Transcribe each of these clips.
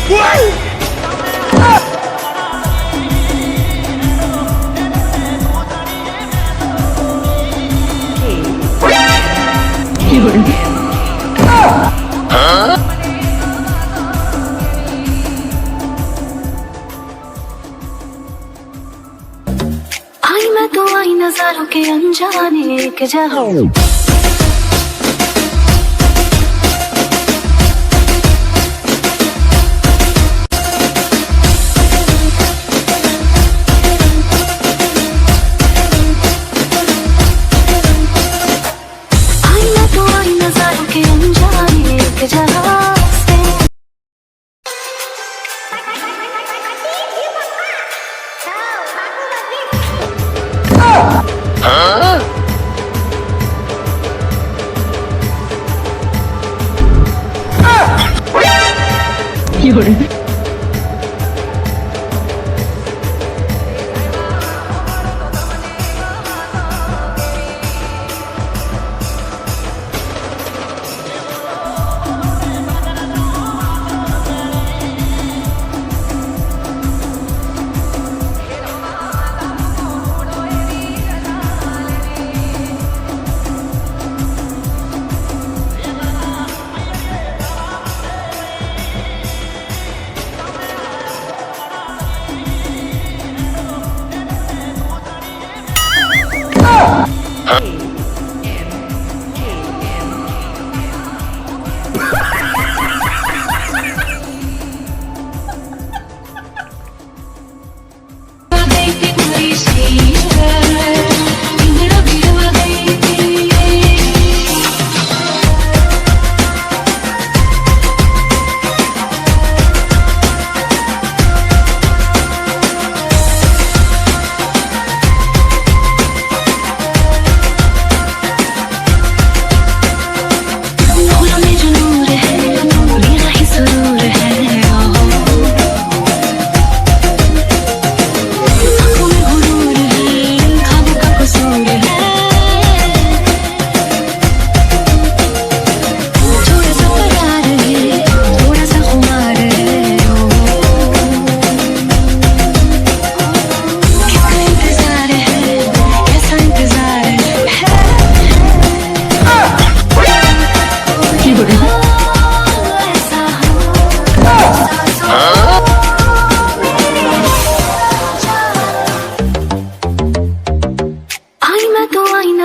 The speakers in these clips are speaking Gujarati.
आई मैं तो आई नजारों के अनजाने एक जहां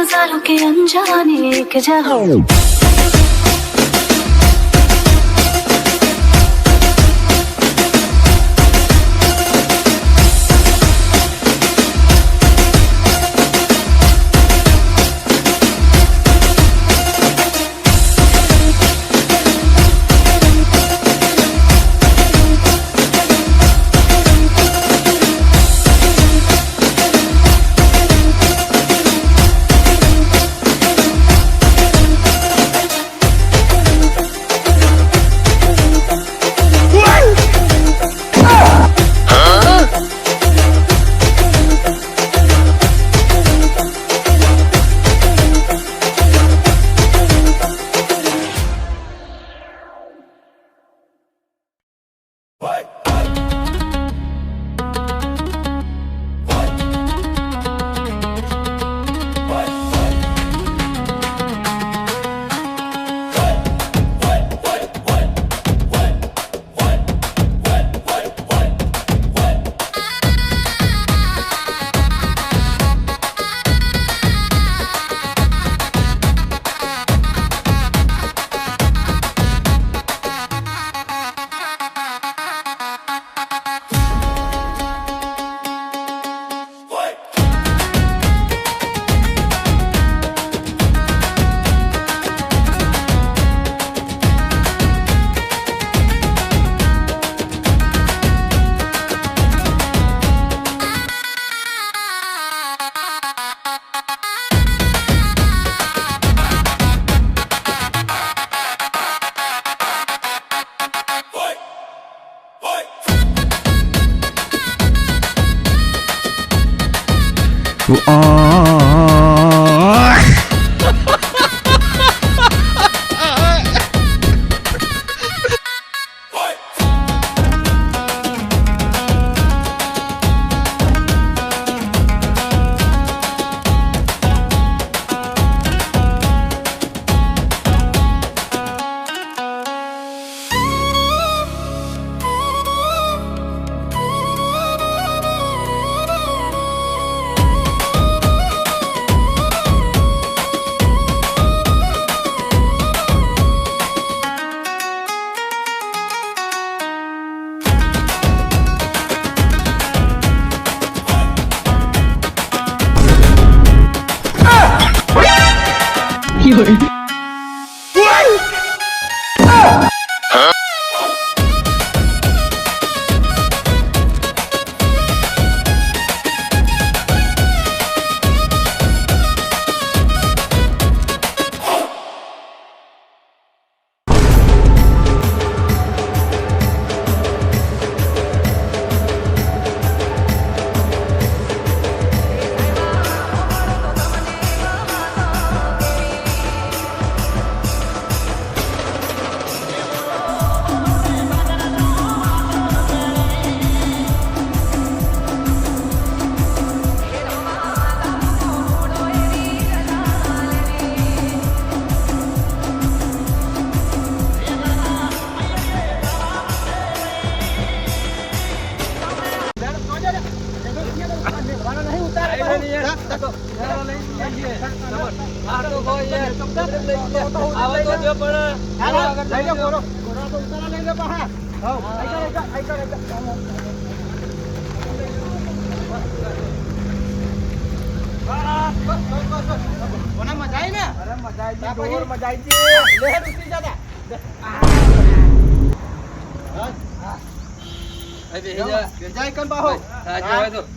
नजारों के अनजाने एक जहां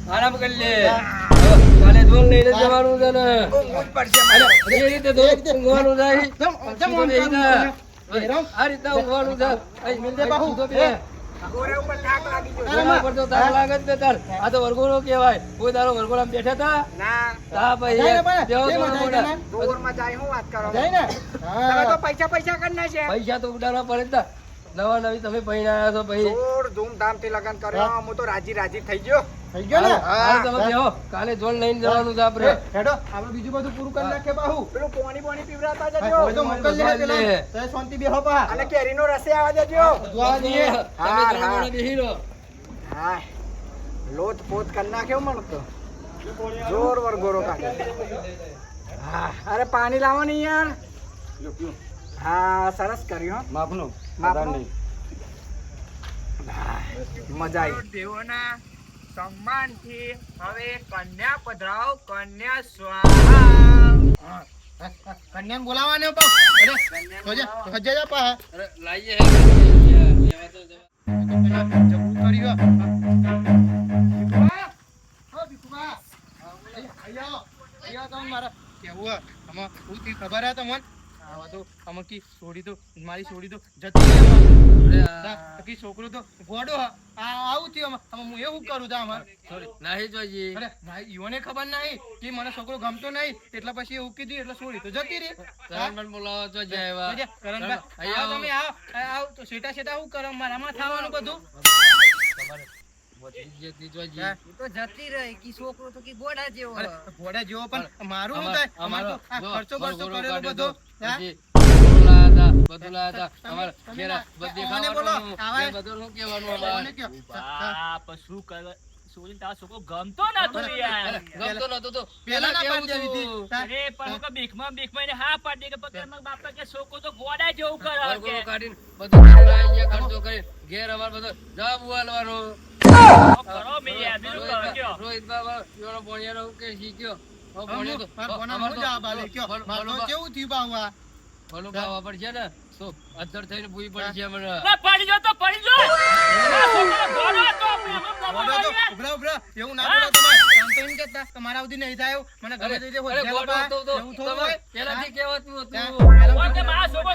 આરામ કરી લે કાલે ધોલ લઈને જવાનું છે ને એ રીતે ઊંઘવાનું જાય આ રીતના ઊંઘવાનું છે આ તો વરઘોડો કેવાય કોઈ તારો વરઘોડા બેઠા હતા પૈસા તો ઉડાડવા પડે નવા નવી તમે પૈણા છો ભાઈ ધૂમધામ થી લગન કર્યો હું તો રાજી થઈ ગયો ને તમે બેહો કાલે જોન લઈને જવાનું છે આપણે હેડો આપણે બીજું બધું પૂરું કરી નાખીએ બાહુ પેલું પાણી પીવરાતા જજો તો મોકલ લે પેલા તે શાંતિ બેહો પા અને કેરીનો રસે આવવા દેજો દુઆ દીએ તમે જરા બેહી રહો હા લોટ પોત કરી નાખ્યો મન તો જોર વર ગોરો કાઢે હા અરે પાણી લાવો ને યાર હા સરસ કર્યું માફનો મજા આવી દેવોના સન્માનથી હવે કન્યા પધરાવ કન્યા સ્વાહા કન્યા બોલાવાને પા અરે ખજે પા અરે લાઈએ જબુ કર્યો આયા તો મારા કેવું આમાં હું તી ખબર હે તમને આવા તો આમાં કી છોડી તો મારી છોડી તો જતી કી છોકરો તો ગોડો આવું થયું આમાં હું એવું કરું તા આમાં સોરી નાહી જોજી અરે ભાઈ ઈઓને ખબર નહીં કે મને છોકરો ગમતો નહીં એટલે પછી એવું કીધું એટલે છોડી તો જતી રે કરણબન બોલાવો તો જાય કરણભાઈ આવો તમે આવો તો સેટા સેટા હું કરો મારામાં થવાનું બધું તો જતી રહી કી છોકરો તો કી ઘોડા જેવો ઘોડા જેવો પણ મારું શું થાય અમાર તો ખર્ચો બરચો કરેલો બધો બદલા અમાર કેરા બધી ખાવાનું બધું શું કહેવાનું શું કરે સોરી તારો છોકરો ગમતો નતો યાર ગમતો નતો તો પેલા કેવું હતું અરે પણ કો બીખમાં ને હા પાડી કે પકડ મગ બાપા કે છોકરો તો ગોડા જેવું કરે કે કાઢીને બધું લાઈ ખર્ચો કરી ઘેર અમાર બધો જવાબ ઉવાલવાનો કરો મે યાર બીજું કરો કયો રોહિત બાબા યોનો બોણિયાનો કે શીખ્યો ઓ બોણિયો તો અમાર તો જવાબ આલે કયો મારો કેવું થયું બાવા ફોલો ખાવા પડશે ને તો અધર થઈને ભૂઈ પડી છે મને પડી જો તો પડી જો ગોડા તો ઉભરા એવું ના બોલો તમે આમ તો એમ કહેતા તમારા સુધી નહીં થાય મને ઘરે જઈ એવું થોડું હોય પેલાથી કહેવાતું હતું ઓકે મારા છોકરો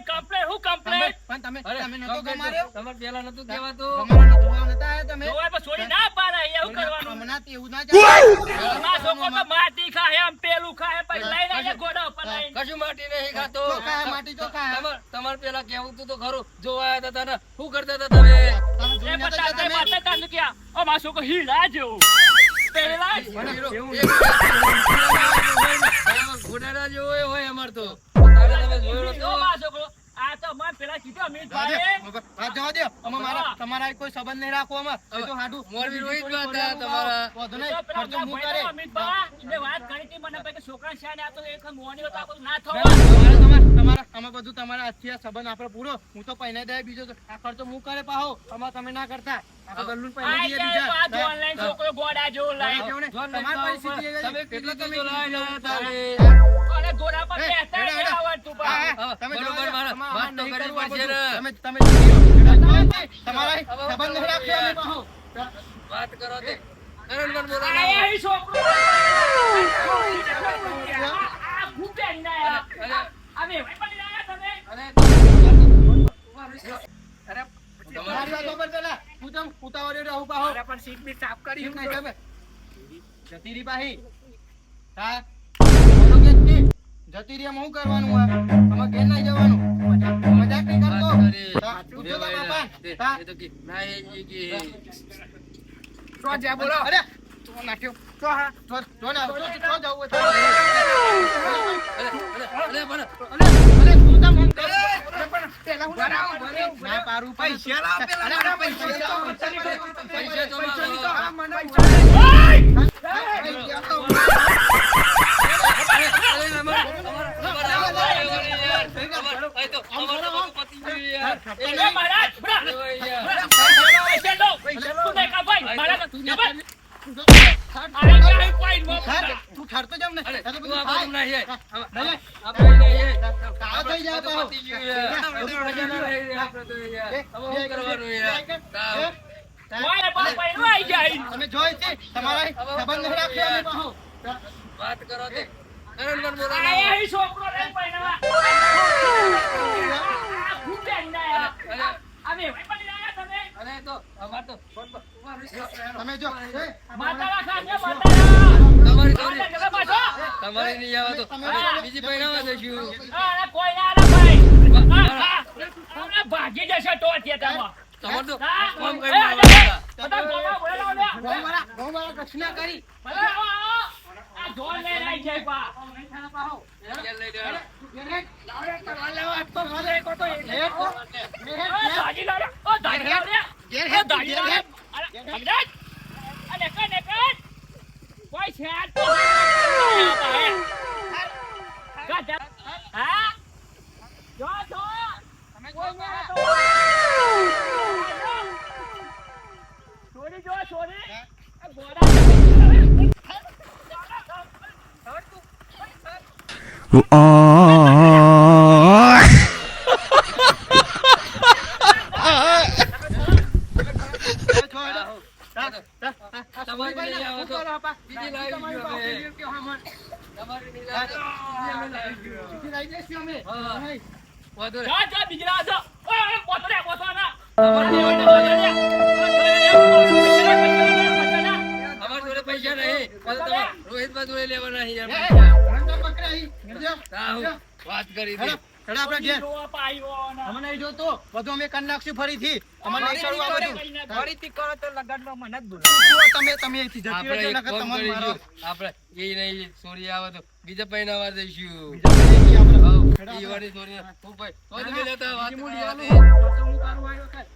કમ્પ્લેટ હું કમ્પ્લેટ પણ તમે નતો ગમાર્યો તમાર પેલા નતું કહેવાતું ગમારનો જોવા નતા આયા તમે જોવા પર છોડી ના પાડે એવું કરવાનું હમણાં એવું ના ચાલે મારા છોકરો તો માટી ખાય એમ પેલું ખાય પછી લઈને આલે ગોડા ઉપર લઈને કશું માટી નહીં ખાતો માટી તો ખાય તમાર પેલા કેવું તું તો ખરું જોવા આયા હતા ને શું કરતા હતા તમે એ પતા તે માતા કાન ક્યાં ઓ મારા છોકરો હીરા જેવું પેલા ઘોડાના જેવો હોય અમાર તો તમે જોયો જો મારા છોકરો આ તો મને પેલા કીધું અમિતભાઈ વાત જવા દો અમે મારા તમારા કોઈ સંબંધ નહીં રાખો અમે એ તો હાડું મોરબી રોહિત હતા તમારા વધુ નહીં ખર્ચો હું કરે અમિતભાઈ મેં વાત કરી હતી મને કે છોકરા શાને આ તો એક મોણી તો ના થવા તમારા અમે બધું તમારા હાથથી આ સંબંધ આપણે પૂરો હું તો પહેલા દે બીજો આ ખર્ચો હું કરે પાહો અમાર તમે ના કરતા આ ગલ્લું પહેલા દે બીજા ઓનલાઈન છોકરો ગોડા જેવો લાગે તમારી પરિસ્થિતિ તમે કેટલા તમે લાયા હતા અને ઘોડા પર બેસતા હેડો, નહીં હેડો. આવડતું પણ. હા, હવે તમે બરોબર જાઓ, મારે આમાં વાત તો નહીં કરવી કરવું આ પડશે બધું. ને. તમે તમારા સંબંધ નહીં રાખશો અમે પાહો. વાત કરો તે કરણ પણ બોલાવો. આયા ઈ છોકરો. આ ભૂપેન ના યાર. આ વેવાઈ બની રહ્યા તમે. અરે મારી વાત ખબર પેલા હું તમ ઉતાવળે રહું પાહો. મારે પણ સીટ બીટ સાફ કરી એમ નહીં ખબર. જતી રહી પાહી. હા બોલો કે તી. જતી રહી એમ શું કરવાનું આ? આમાં ઘેર નહીં જવાનું. મજાક નહીં કરતો. વાત કરી. હા, તું જો તારા બાપા. તે- હા. એ તો કે ના એ કે તો જ્યાં બોલો. અરે તો નાખ્યો. તો હા. તો ના. તો જવું હોય તો. અરે પણ અરે તું તમ મન કર. પેલા હું ના પારું પૈસા લાવ પેલા પૈસા પૈસા તો એટલે મહારાજ બરા. પૈસા લો. તું નહીં કાપ ભાઈ. મારા તું નહીં ભાઈ. આરે કાંઈ કોઈ ન બોલ. તું ઠરતો જમ ને અરે તો તું બધું આ થાય. બધું નહીં હે. નહીં. આપણે નહીં હે. કાળો થઈ જાય પાહો. પતી ગયું યાર. બધું મજા ના રહે આપણે તો યાર. હવે શું કરવાનું યાર? કોઈ ને પાછું પૈણું આઈ જાય. તમે જોઈ છે તમારા સંબંધ નહીં રાખશો અમે પાહો. વાત કરો તે કરણ પણ બોલાવો. આયા ઈ છોકરો ને પૈણવા. આ ભૂપેન ના યાર. આ વેવાઈ બની રહ્યા તમે. અરે તો અમાર તો ફોન પર ઉભા રહીશ. તમે જો માતાના ખાતે માતાના. તમારી માતા તમારી જરા પાછો. તમારી નહીં આવે તો હવે બીજી પહેરાવા દઈશું. આ કોઈ ના રે ભાઈ. આ ભાગી જશે તો અત્યારે તમાર તો હા? ફોન એ, કરી આ દેવાના. બધા ગોળા બોલાવો લે. ગૌમારા દક્ષિણા કરી ભલે આવો, આવો. આ ઢોલ લઈને આઈ જાય પા. ઘેર લઈ જવાનું. દાઢી લાવે. ઓ, દાઢી લાવે. ઓ, દાઢી લાવે. અરે, ભગદાન. આ નેકળ, નેકળ. કોઈ છે જ તો ગાધા. હા? જો, જો. કોઈ નહીં આ તો. છોડી જો, છોડી. આ ગોળા. તમારી નહીં આવે તો બીજી લાવી દઈશું અમે. તમારી નહીં આવે તો બીજી અમે લાવી દઈશું. હા. વાંધો નહીં. જા, જા, બીજલા જા. ઓય, પોતો રે, પોતો ના. અમાર જોડે પૈસા નહીં. પાછા તમારે રોહિતભાઈ જોડે લેવાના છે યાર પૈસા. હા, વાત કરી હતી. આપણે ઘેર જોવા પાયો ના. અમને નહીં જોતો બધું અમે કરી નાખશું ફરીથી અમને નહીં કરવું આ બધું ફરીથી કરો તો લગાડમાં મને જ બોલો. તમે તમે અહીંથી જતી આપણે રહેજો એક નકર કામ તમારે મારો કરીશું. આપણે એ નહીં સોરી આવે તો બીજા પહેરાવા દઈશું. બીજા નહીં આપણે ઈ વાળી સોરી. હું ભાઈ તો તમે લેતા વાત મૂડી કરવા આલું. દે. તો હું તારું આવ્યો કાંઈ.